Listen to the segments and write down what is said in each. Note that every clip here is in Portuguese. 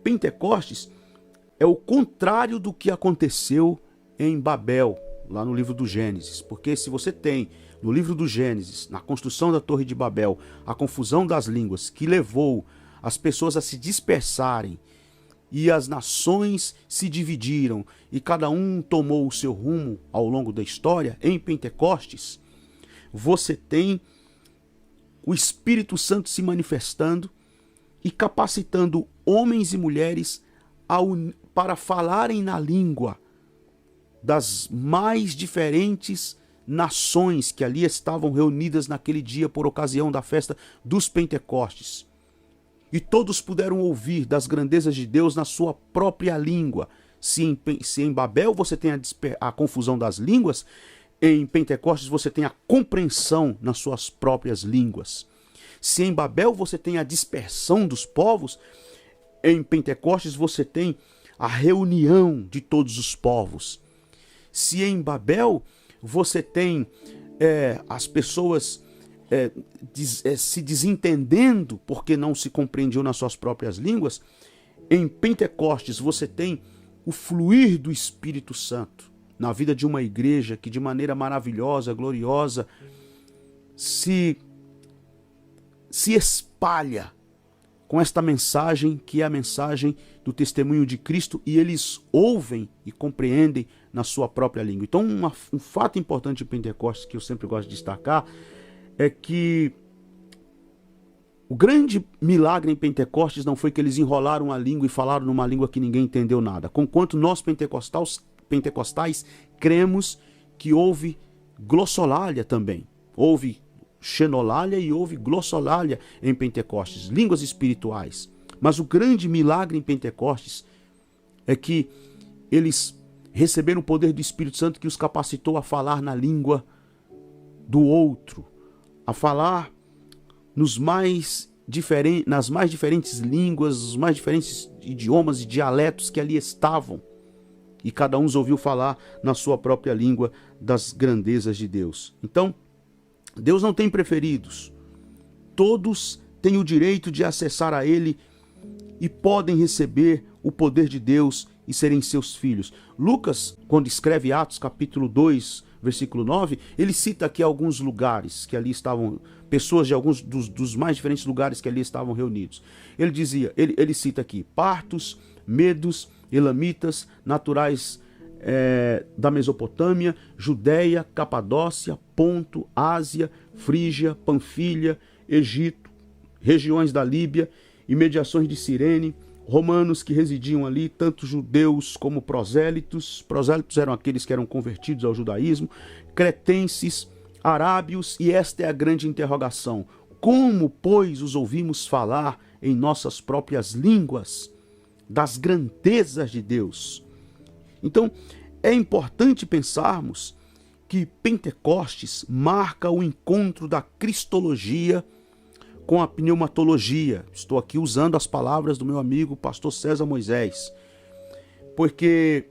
Pentecostes é o contrário do que aconteceu em Babel, lá no livro do Gênesis. Porque se você tem no livro do Gênesis, na construção da Torre de Babel, a confusão das línguas que levou as pessoas a se dispersarem e as nações se dividiram e cada um tomou o seu rumo ao longo da história, em Pentecostes, você tem o Espírito Santo se manifestando e capacitando homens e mulheres para falarem na língua das mais diferentes nações que ali estavam reunidas naquele dia por ocasião da festa dos Pentecostes. E todos puderam ouvir das grandezas de Deus na sua própria língua. Se em Babel você tem a confusão das línguas, em Pentecostes você tem a compreensão nas suas próprias línguas. Se em Babel você tem a dispersão dos povos, em Pentecostes você tem a reunião de todos os povos. Se em Babel você tem as pessoas se desentendendo porque não se compreendiam nas suas próprias línguas, em Pentecostes você tem o fluir do Espírito Santo na vida de uma igreja que de maneira maravilhosa, gloriosa, se espalha com esta mensagem que é a mensagem do testemunho de Cristo, e eles ouvem e compreendem na sua própria língua. Então um fato importante de Pentecostes que eu sempre gosto de destacar é que o grande milagre em Pentecostes não foi que eles enrolaram a língua e falaram numa língua que ninguém entendeu nada. Conquanto nós pentecostais cremos que houve glossolalia também. Houve xenolalia e houve glossolalia em Pentecostes, línguas espirituais. Mas o grande milagre em Pentecostes é que eles receberam o poder do Espírito Santo que os capacitou a falar na língua do outro, a falar nas mais diferentes línguas, os mais diferentes idiomas e dialetos que ali estavam. E cada um os ouviu falar na sua própria língua das grandezas de Deus. Então, Deus não tem preferidos. Todos têm o direito de acessar a Ele e podem receber o poder de Deus e serem seus filhos. Lucas, quando escreve Atos capítulo 2, versículo 9, ele cita aqui alguns lugares que ali estavam, pessoas de alguns dos mais diferentes lugares que ali estavam reunidos. Ele cita aqui partos, medos, elamitas, naturais da Mesopotâmia, Judéia, Capadócia, Ponto, Ásia, Frígia, Panfilha, Egito, regiões da Líbia, imediações de Cirene, romanos que residiam ali, tanto judeus como prosélitos. Prosélitos eram aqueles que eram convertidos ao judaísmo, cretenses, arábios, e esta é a grande interrogação: como, pois, os ouvimos falar em nossas próprias línguas das grandezas de Deus? Então, é importante pensarmos que Pentecostes marca o encontro da cristologia com a pneumatologia. Estou aqui usando as palavras do meu amigo pastor César Moisés, porque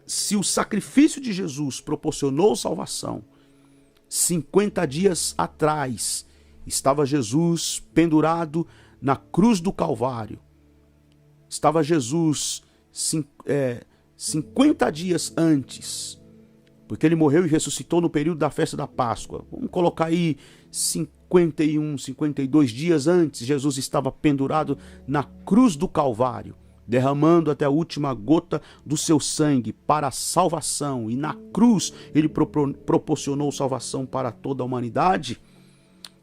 se o sacrifício de Jesus proporcionou salvação, 50 dias atrás estava Jesus pendurado na cruz do Calvário. Estava Jesus 50 dias antes, porque ele morreu e ressuscitou no período da festa da Páscoa. Vamos colocar aí 51, 52 dias antes, Jesus estava pendurado na cruz do Calvário, derramando até a última gota do seu sangue para a salvação. E na cruz ele proporcionou salvação para toda a humanidade.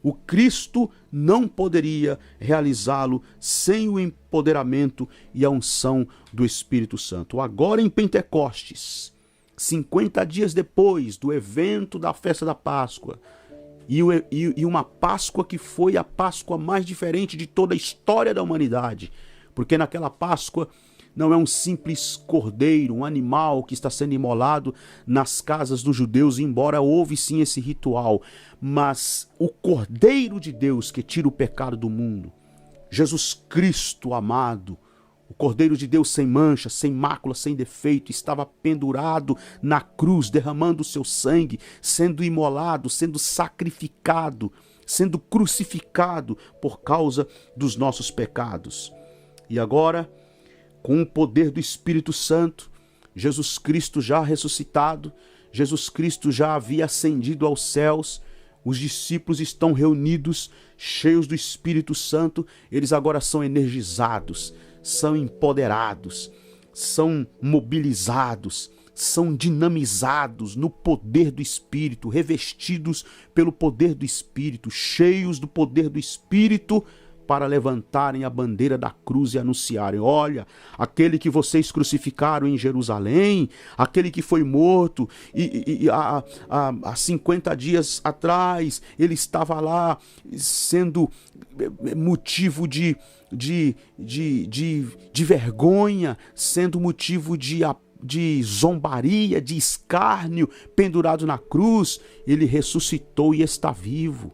O Cristo não poderia realizá-lo sem o empoderamento e a unção do Espírito Santo. Agora em Pentecostes, 50 dias depois do evento da festa da Páscoa, e uma Páscoa que foi a Páscoa mais diferente de toda a história da humanidade, porque naquela Páscoa não é um simples cordeiro, um animal que está sendo imolado nas casas dos judeus, embora houve sim esse ritual, mas o Cordeiro de Deus que tira o pecado do mundo, Jesus Cristo amado, o Cordeiro de Deus sem mancha, sem mácula, sem defeito, estava pendurado na cruz, derramando o seu sangue, sendo imolado, sendo sacrificado, sendo crucificado por causa dos nossos pecados. E agora, com o poder do Espírito Santo. Jesus Cristo já ressuscitado, Jesus Cristo já havia ascendido aos céus. Os discípulos estão reunidos, cheios do Espírito Santo. Eles agora são energizados, são empoderados, são mobilizados, são dinamizados no poder do Espírito, revestidos pelo poder do Espírito, cheios do poder do Espírito, para levantarem a bandeira da cruz e anunciarem: olha, aquele que vocês crucificaram em Jerusalém, aquele que foi morto e há 50 dias atrás, ele estava lá sendo motivo de vergonha, sendo motivo de zombaria, de escárnio, pendurado na cruz. Ele ressuscitou e está vivo.